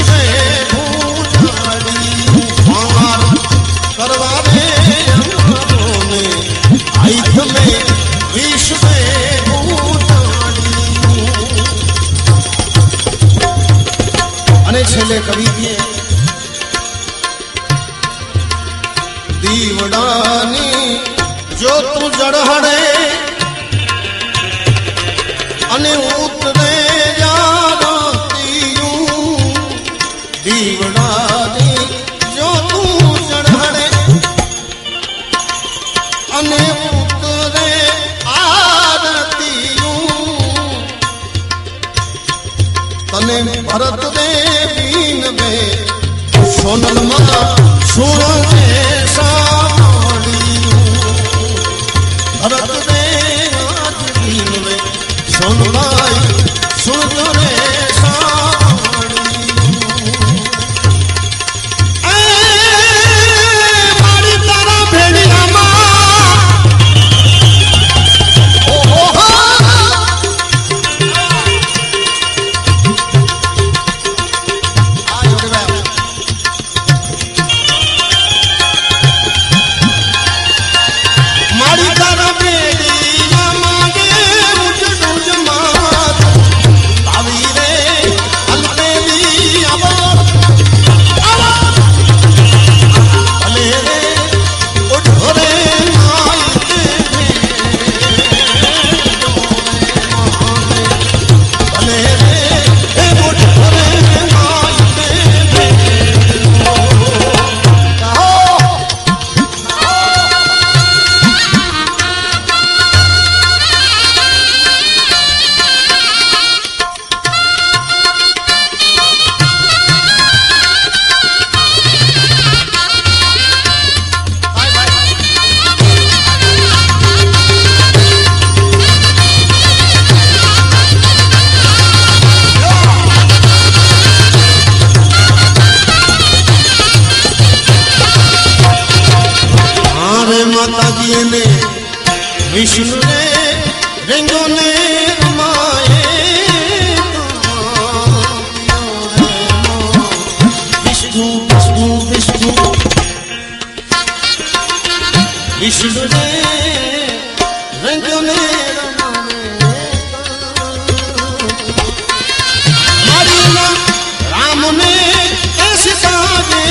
વિશ્વે ભૂજાડી પાંગાર કરવા દે અમારોને આઈ તમે વિશ્વે ભૂજાડી અને છેલ્લે કવિ કહે દીવડાની જો તું જળહડે અને ઉતરે જાતીયું દીવડાની જો તું જળહડે અને ઉતરે આરતીયું તને ભરત દે બીન બે સોનલમાં સુરજે ભરત દે આજ બીન બે સોનલાઈ સુરજે માતાજી ને વિષ્ણુ ને રેંગો ને રમાએ વિષ્ણુ વિષ્ણુ વિષ્ણુ વિષ્ણુ ને રેંગો ને રમાએ રામ ને સીતા દે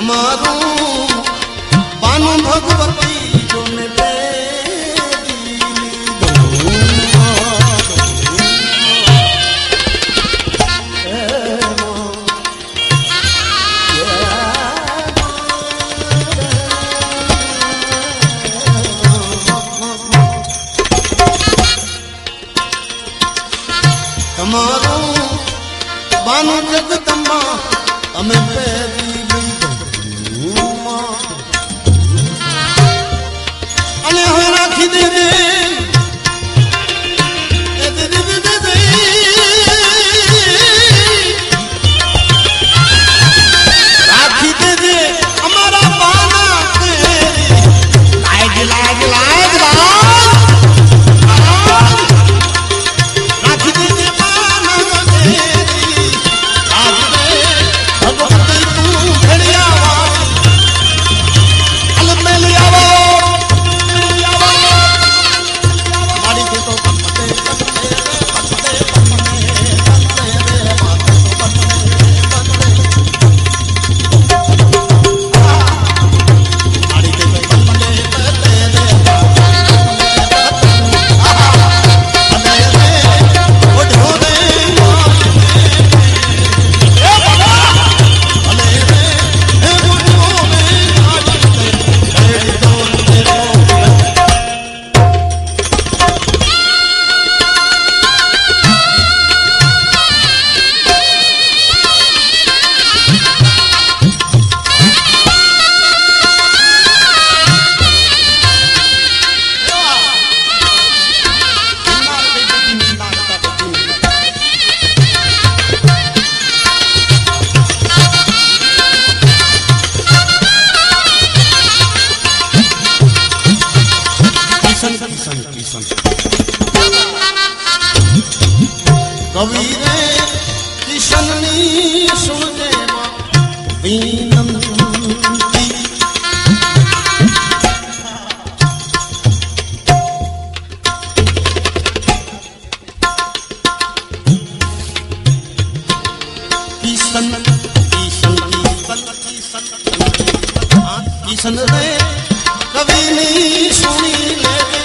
તમારું બાનું ભગવતી જોને તમારું બાનું જગદંબા અમે પેરી લીધું અને હવે રાખી દેજે રાખી દેજે અમારા બાના લાજ લાજ લાજ રાખી દેજે કવિરે કિશનની સુનજે વિનંતી કિશન કિશન કિશન રે કવિની સુની લેજે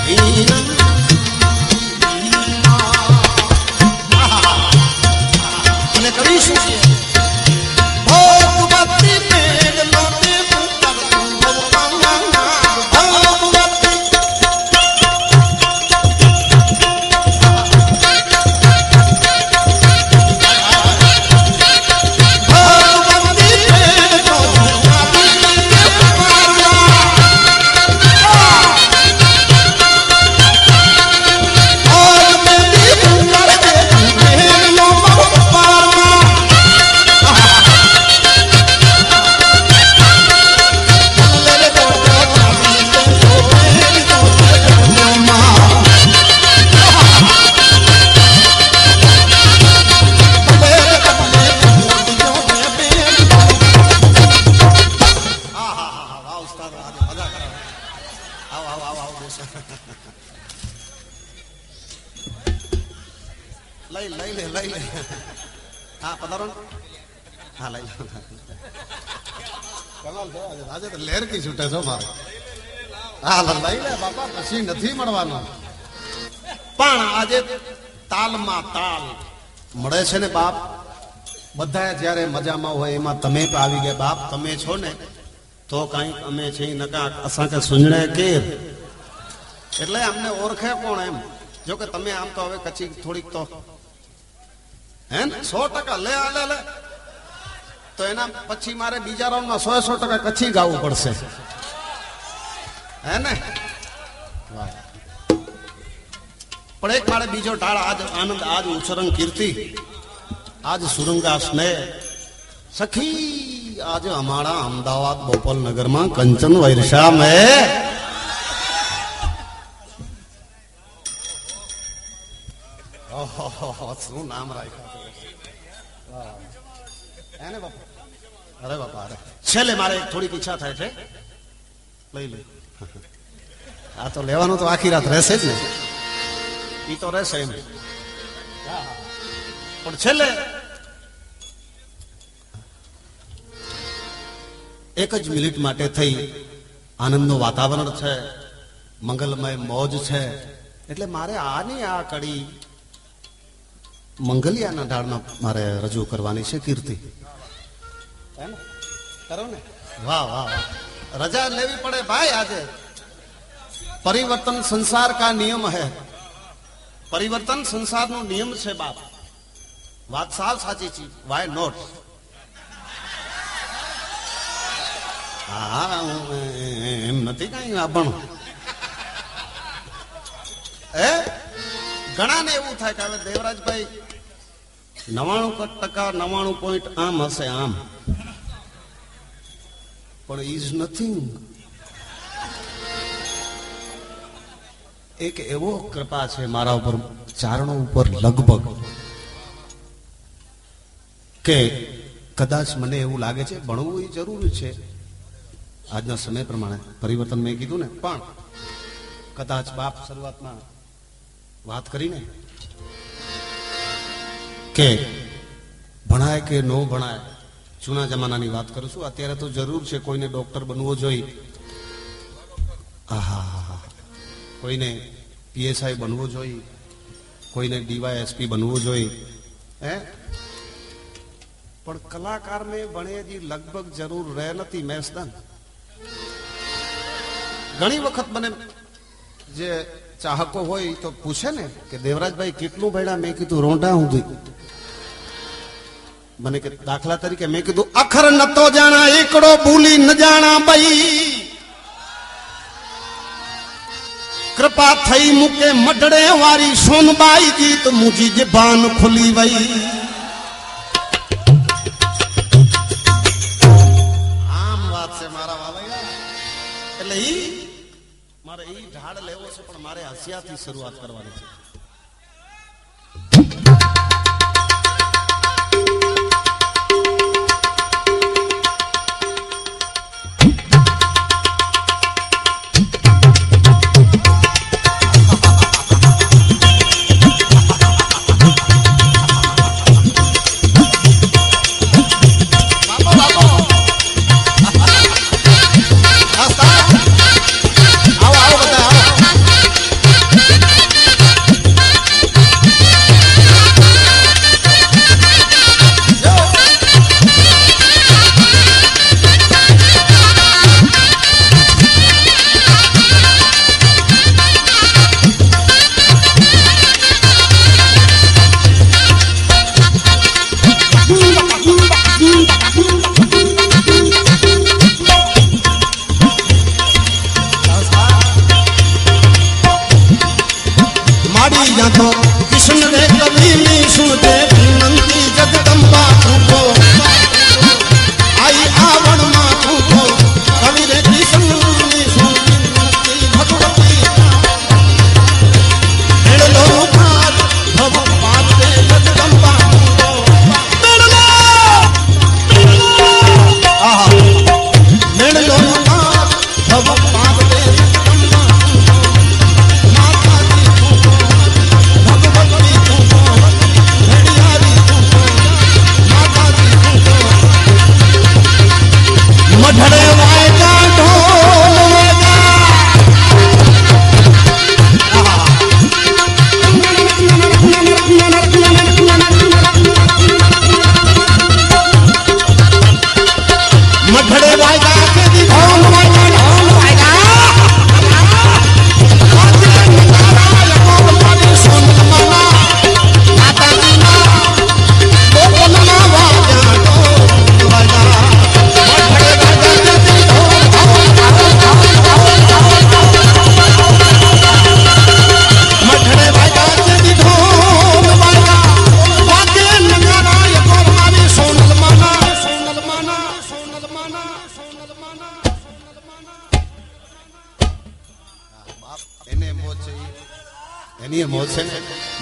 વિનંતી લઈ લે હા પધારો હા લઈ આજે તો લેર કી છૂટે છો મારે હા લઈ લે બાપા પછી નથી મળવાનું પણ આજે તાલમાં તાલ મળે છે ને બાપ બધા જ્યારે મજામાં હોય એમાં તમે આવી ગયા બાપ તમે છો ને તો કઈક અમે છે નકા અસાંકે સુંજણે કેર એટલે અમને ઓળખે કોણ એમ જો કે તમે આમ તો હવે કચ્છી થોડીક તો હે ને 100% લે લે લે તો એના પછી મારે બીજા રાઉન્ડમાં 100% કચ્છી ગાવું પડશે હે ને પણ એક મારે બીજો ટાળ આજ આનંદ આજ ઉછરંગ કીર્તિ आज सुरंगा स्नेह सखी आज हमारा अहमदाबाद बोपल नगर में कंचन वर्षा में शू नाम अरे बापा अरे छेले मारे थोड़ी इच्छा थाय छे लई ले आ तो लेवानो तो आखी रात रहशे ज ने ई तो रहशे एम પણ છેલ્લે એક જ મિનિટ માટે થઈ આનંદનું વાતાવરણ છે, મંગલમય મોજ છે, એટલે મારે આની આ કડી મંગલિયાના ઢાળમાં મારે રજૂ કરવાની છે કીર્તિ. કરો ને, વાહ વાહ વાહ, રજા લેવી પડે ભાઈ. આજે પરિવર્તન સંસાર કા નિયમ है, પરિવર્તન સંસારનો નિયમ છે બાપ. વાત સાવ સાચી છે. Why not? હા, એમ નથી કઈ આપણ ઘણા ને એવું થાય કે હવે દેવરાજભાઈ 99% 99 આમ હશે આમ, પણ ઇઝ નથિંગ. એક એવો કૃપા છે મારા ઉપર, ચારણો ઉપર લગભગ, કે કદાચ મને એવું લાગે છે ભણવું એ જરૂરી છે આજના સમય પ્રમાણે. પરિવર્તન મેં કીધું ને, પણ કદાચ બાપ શરૂઆતમાં વાત કરીને કે ભણાય કે ન ભણાય, જૂના જમાનાની વાત કરું છું. અત્યારે તો જરૂર છે, કોઈને ડોક્ટર બનવો જોઈએ, આહા, કોઈને પીએસઆઈ બનવું જોઈએ, કોઈને ડીવાયએસપી બનવું જોઈએ, પણ કલાકારને ભણેજી લગભગ જરૂર રહે નથી. મેસદાન ઘણી વખત મને જે ચાહકો હોય તો પૂછે ને કે દેવરાજભાઈ કેટલું ભણ્યા? મેં કીધું રોંઢા સુધી. મને કે દાખલા તરીકે મેં કીધું અખર નતો જાણા એકડો ભૂલી ન જાણા બઈ, કૃપા થઈ મુકે મઢડે વારી સોનબાઈ ગીત મુજી જબાન ખુલી વઈ. આમ વાત છે મારા વાલૈયા. એટલે મારે ઈ ઢાળ લેવો છે, પણ મારે હસિયાથી શરૂઆત કરવાની છે.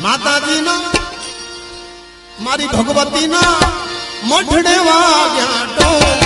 માતાજીના મારી ભગવતીના મઢડે વાગ્યા ઢોલ.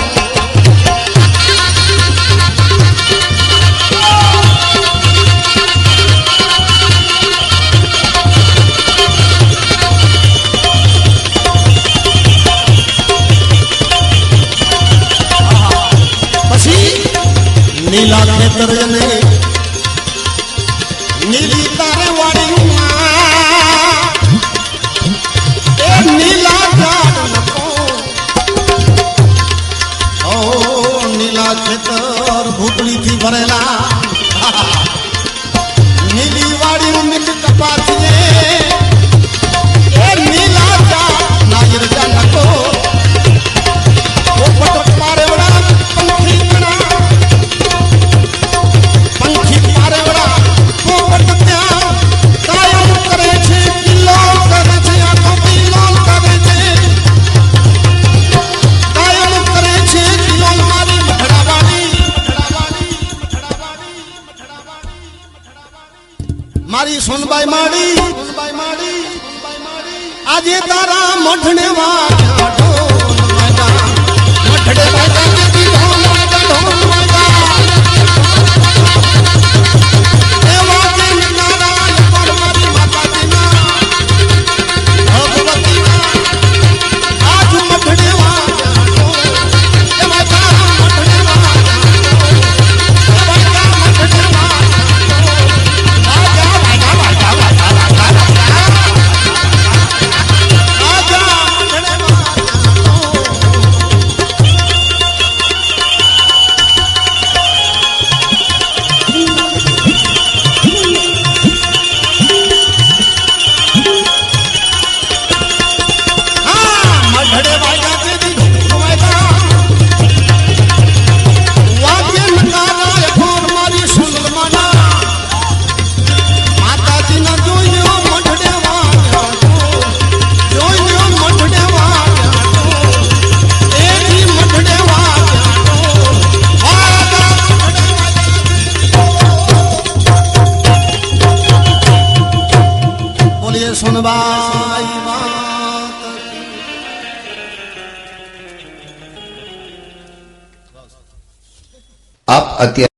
મારી સોનબાઈ માડી આજે તારા મઠને વાગ્યા ઢોલ વાગ્યા મઠડે વાગ્યા કે ઢોલ વાગ્યા ઢોલ વાગ્યા એ વાગે નારાયણ પર મારી માતાજીના ભગવતીના આજ મઠડે વાગ્યા ઢોલ એ વાગ્યા મઠડે વાગ્યા ઢોલ એ વાગ્યા મઠડે સોનબાઈ આપ અત્યારે